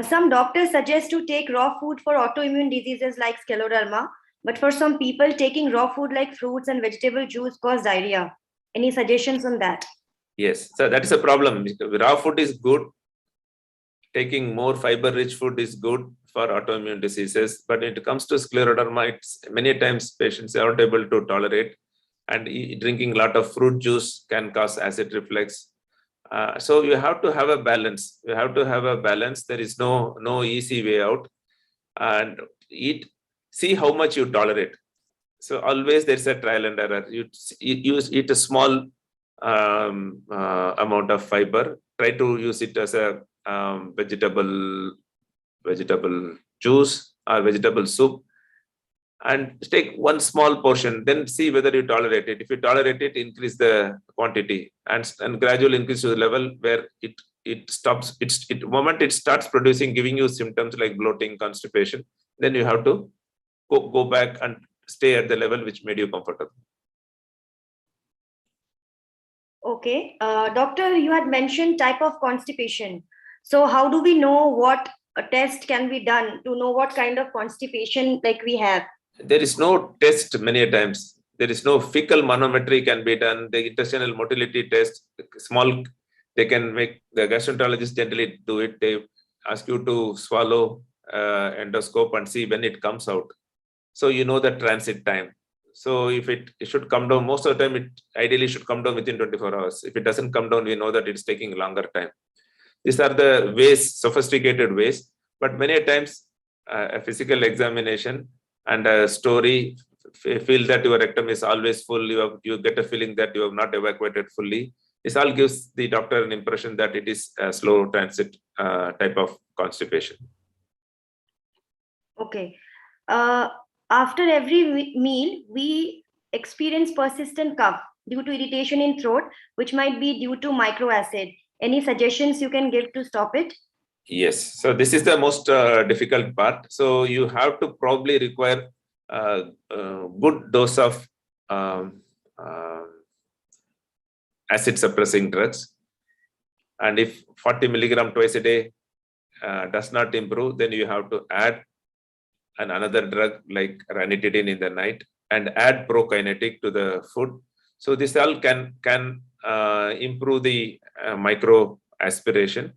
Some doctors suggest to take raw food for autoimmune diseases like Scleroderma, but for some people, taking raw food like fruits and vegetable juice cause diarrhea. Any suggestions on that? Yes, so that is a problem. Raw food is good. Taking more fiber-rich food is good for autoimmune diseases, but when it comes to Scleroderma, many times patients are not able to tolerate, and drinking a lot of fruit juice can cause acid reflux. So you have to have a balance. You have to have a balance. There is no easy way out, and see how much you tolerate. So always there's a trial and error. You eat a small amount of fiber. Try to use it as a vegetable juice or vegetable soup, and take one small portion, then see whether you tolerate it. If you tolerate it, increase the quantity and gradually increase to the level where it stops. Moment it starts producing, giving you symptoms like bloating, constipation, then you have to go back and stay at the level which made you comfortable. Okay, doctor, you had mentioned type of constipation. So how do we know what a test can be done to know what kind of constipation like we have? There is no test many times. There is no fecal manometry can be done. The intestinal motility test, small, they can make, the gastroenterologists generally do it. They ask you to swallow endoscope and see when it comes out. So you know the transit time. So if it should come down, most of the time it ideally should come down within 24 hours. If it doesn't come down, we know that it's taking longer time. These are the ways, sophisticated ways, but many times a physical examination and a story, feel that your rectum is always full, you get a feeling that you have not evacuated fully. This all gives the doctor an impression that it is a slow transit type of constipation. Okay. After every meal, we experience persistent cough due to irritation in throat, which might be due to microacid. Any suggestions you can give to stop it? Yes, so this is the most difficult part. So you have to probably require a good dose of acid suppressing drugs. And if 40 milligram twice a day does not improve, then you have to add another drug like ranitidine in the night and add prokinetic to the food. So this all can improve the micro aspiration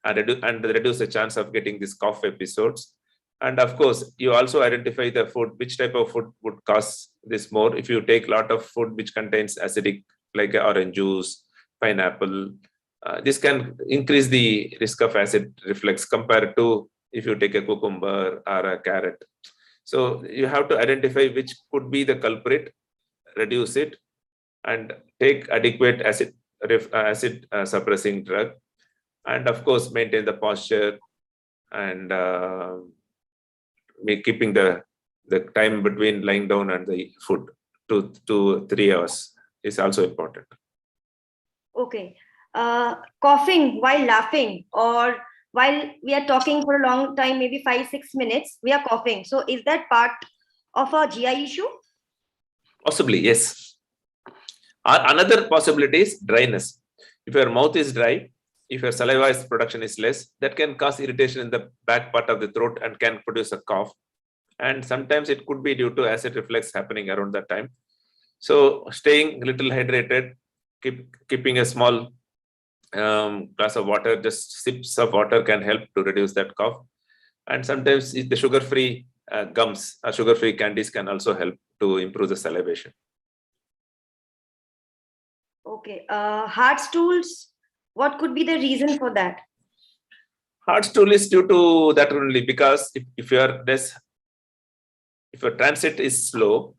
and reduce the chance of getting these cough episodes. And of course, you also identify the food, which type of food would cause this more. If you take a lot of food which contains acidic, like orange juice, pineapple, this can increase the risk of acid reflux compared to if you take a cucumber or a carrot. So you have to identify which could be the culprit, reduce it, and take adequate acid suppressing drug. And of course, maintain the posture and keeping the time between lying down and the food 2 to 3 hours is also important. Okay. Coughing while laughing or while we are talking for a long time, maybe 5-6 minutes, we are coughing. So is that part of a GI issue? Possibly, yes. Another possibility is dryness. If your mouth is dry, if your saliva production is less, that can cause irritation in the back part of the throat and can produce a cough. And sometimes it could be due to acid reflux happening around that time. So staying a little hydrated, keeping a small glass of water, just sips of water can help to reduce that cough. And sometimes the sugar-free gums or sugar-free candies can also help to improve the salivation. Okay. Hard stools, what could be the reason for that? Hard stool is due to that only because if your transit is slow,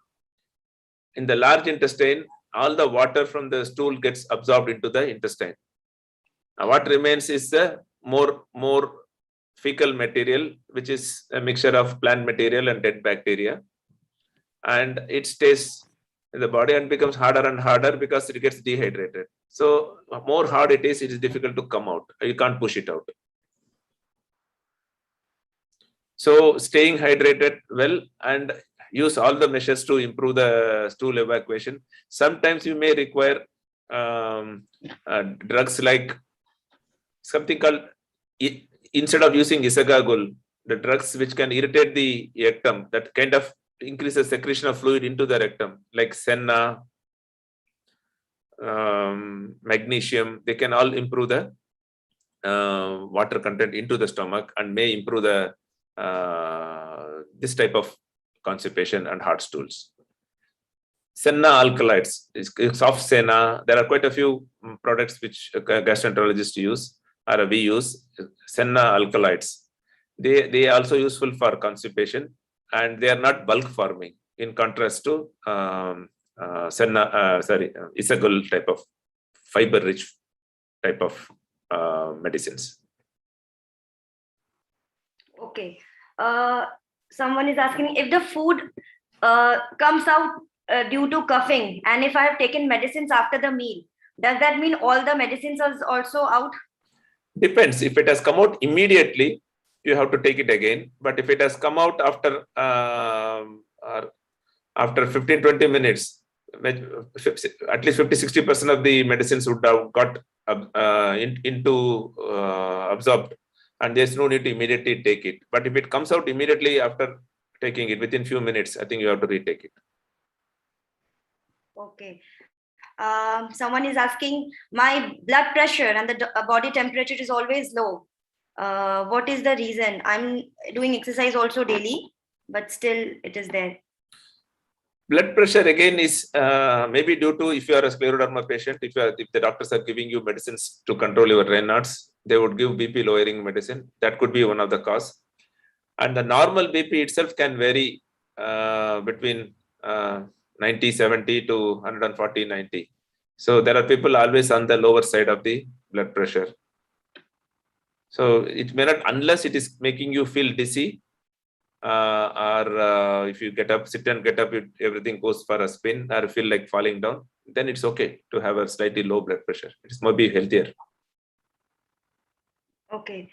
in the large intestine, all the water from the stool gets absorbed into the intestine. Now, what remains is the more fecal material, which is a mixture of plant material and dead bacteria, and it stays in the body and becomes harder and harder because it gets dehydrated. So more hard it is difficult to come out. You can't push it out. So staying hydrated well and use all the measures to improve the stool evacuation. Sometimes you may require drugs like something called, instead of using Esophageal, the drugs which can irritate the rectum, that kind of increases secretion of fluid into the rectum, like senna, magnesium, they can all improve the water content into the stomach and may improve the this type of constipation and hard stools. Senna alkaloids, soft senna, there are quite a few products which gastroenterologists use or we use. Senna alkaloids, they are also useful for constipation and they are not bulk forming in contrast to Esophageal type of fiber rich type of medicines. Okay. Someone is asking if the food comes out due to coughing and if I have taken medicines after the meal, does that mean all the medicines are also out? Depends. If it has come out immediately, you have to take it again. But if it has come out after 15-20 minutes, at least 50-60% of the medicines would have got absorbed, and there's no need to immediately take it. But if it comes out immediately after taking it, within few minutes, I think you have to retake it. Okay. Someone is asking, my blood pressure and the body temperature is always low. What is the reason? I'm doing exercise also daily, but still it is there. Blood pressure again is maybe due to, if you are a scleroderma patient, if the doctors are giving you medicines to control your Raynaud's, they would give BP lowering medicine. That could be one of the cause. And the normal BP itself can vary between 90-70 to 140-90. So there are people always on the lower side of the blood pressure. So it may not, unless it is making you feel dizzy, or if you sit and get up, everything goes for a spin or feel like falling down, then it's okay to have a slightly low blood pressure. It's maybe healthier. Okay.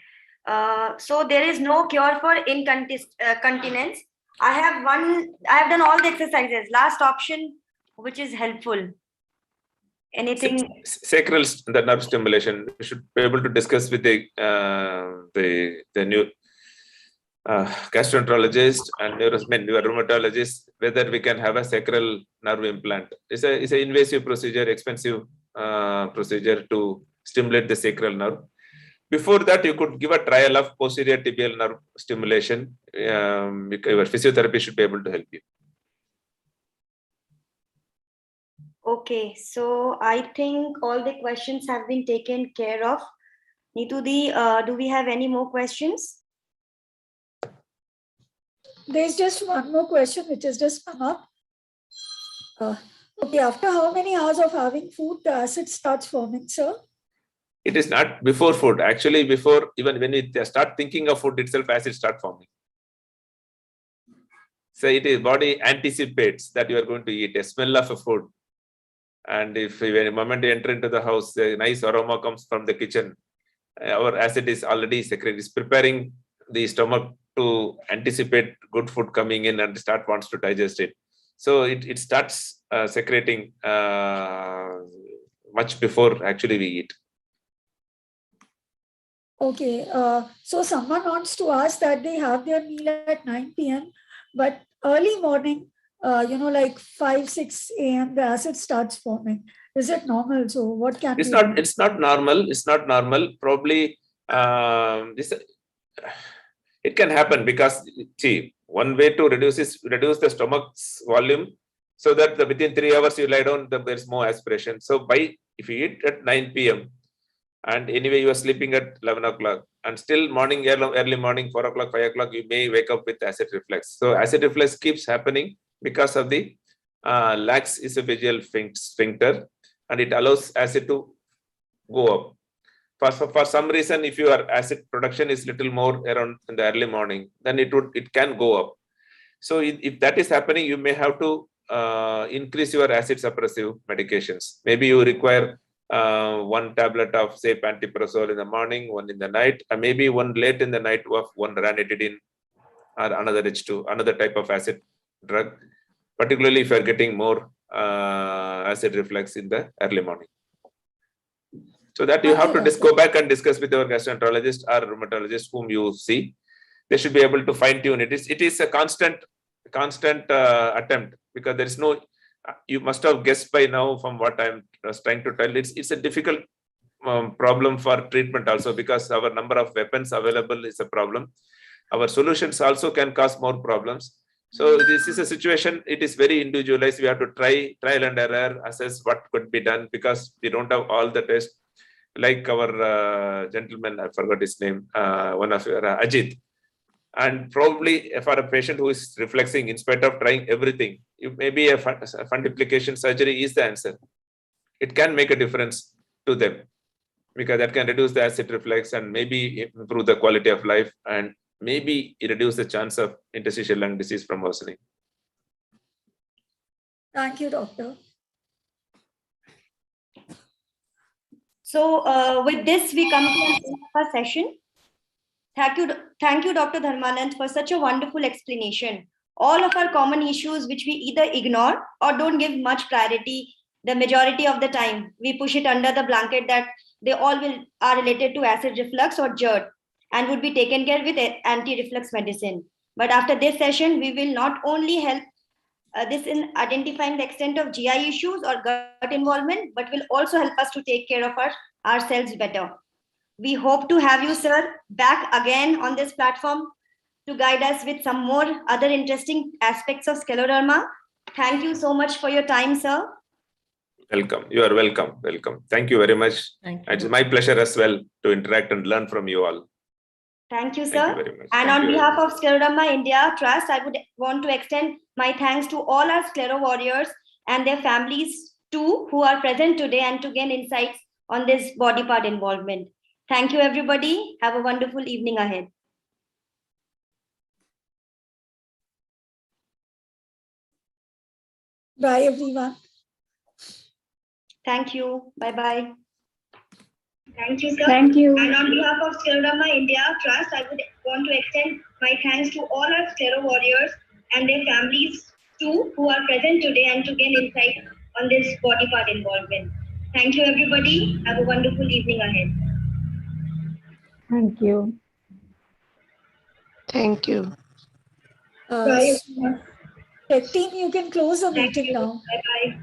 So there is no cure for incontinence. I have done all the exercises. Last option, which is helpful. Anything? Sacral, the nerve stimulation. We should be able to discuss with the new gastroenterologist and rheumatologist whether we can have a sacral nerve implant. It's an invasive procedure, expensive procedure to stimulate the sacral nerve. Before that, you could give a trial of posterior tibial nerve stimulation. Your physiotherapy should be able to help you. Okay, so I think all the questions have been taken care of. Neetu Di, do we have any more questions? There's just one more question which has just come up. Okay, after how many hours of having food, the acid starts forming, sir? It is not before food. Actually, before, even when you start thinking of food itself, acid start forming. So it is body anticipates that you are going to eat a smell of a food. And if the moment you enter into the house, a nice aroma comes from the kitchen, our acid is already secreted. It's preparing the stomach to anticipate good food coming in and wants to digest it. So it starts secreting much before actually we eat. Okay, so someone wants to ask that they have their meal at 9 p.m., but early morning, like 5, 6 a.m., the acid starts forming. Is it normal? So what can it's be not done? It's not normal. It's not normal. Probably it can happen because, see, one way to reduce the stomach's volume so that within 3 hours you lie down, there's more aspiration. So if you eat at 9 p.m. and anyway you are sleeping at 11 o'clock and still early morning, 4 o'clock, 5 o'clock, you may wake up with acid reflux. So acid reflux keeps happening because of the lax esophageal sphincter, and it allows acid to go up. For some reason, if your acid production is little more around in the early morning, then it can go up. So if that is happening, you may have to increase your acid suppressive medications. Maybe you require 1 tablet of, say, pantoprazole in the morning, 1 in the night, and maybe 1 late in the night of 1 ranitidine or another H2, another type of acid drug, particularly if you are getting more acid reflux in the early morning. So that you have to go back and discuss with your gastroenterologist or rheumatologist whom you see. They should be able to fine tune it. It is a constant attempt, because there is no. You must have guessed by now from what I'm trying to tell. It's a difficult problem for treatment also, because our number of weapons available is a problem. Our solutions also can cause more problems. So this is a situation. It is very individualized. We have to trial and error, assess what could be done, because we don't have all the tests. Like our gentleman, I forgot his name, one of Ajith. And probably for a patient who is refluxing, in spite of trying everything, maybe a fundoplication surgery is the answer. It can make a difference to them, because that can reduce the acid reflux and maybe improve the quality of life, and maybe reduce the chance of interstitial lung disease from worsening. Thank you, doctor. So with this, we come to the end of our session. Thank you, Dr. Dharmanand, for such a wonderful explanation. All of our common issues, which we either ignore or don't give much priority, the majority of the time, we push it under the blanket that they all are related to acid reflux or GERD and would be taken care with anti-reflux medicine. But after this session, we will not only help this in identifying the extent of GI issues or gut involvement, but will also help us to take care of ourselves better. We hope to have you, sir, back again on this platform to guide us with some more other interesting aspects of Scleroderma. Thank you so much for your time, sir. Welcome. You are welcome. Welcome. Thank you very much. Thank you. It's my pleasure as well to interact and learn from you all. Thank you, sir. Thank you very much. And on behalf of Scleroderma India Trust, I would want to extend my thanks to all our Sclero warriors and their families too, who are present today and to gain insights on this body part involvement. Thank you, everybody. Have a wonderful evening ahead. Bye, everyone. Thank you. Bye-bye. Thank you, sir. Thank you. And on behalf of Scleroderma India Trust, I would want to extend my thanks to all our Sclero warriors and their families too, who are present today and to gain insight on this body part involvement. Thank you, everybody. Have a wonderful evening ahead. Thank you. Thank you. Tech team, you can close the Thank meeting you. now. Bye-bye.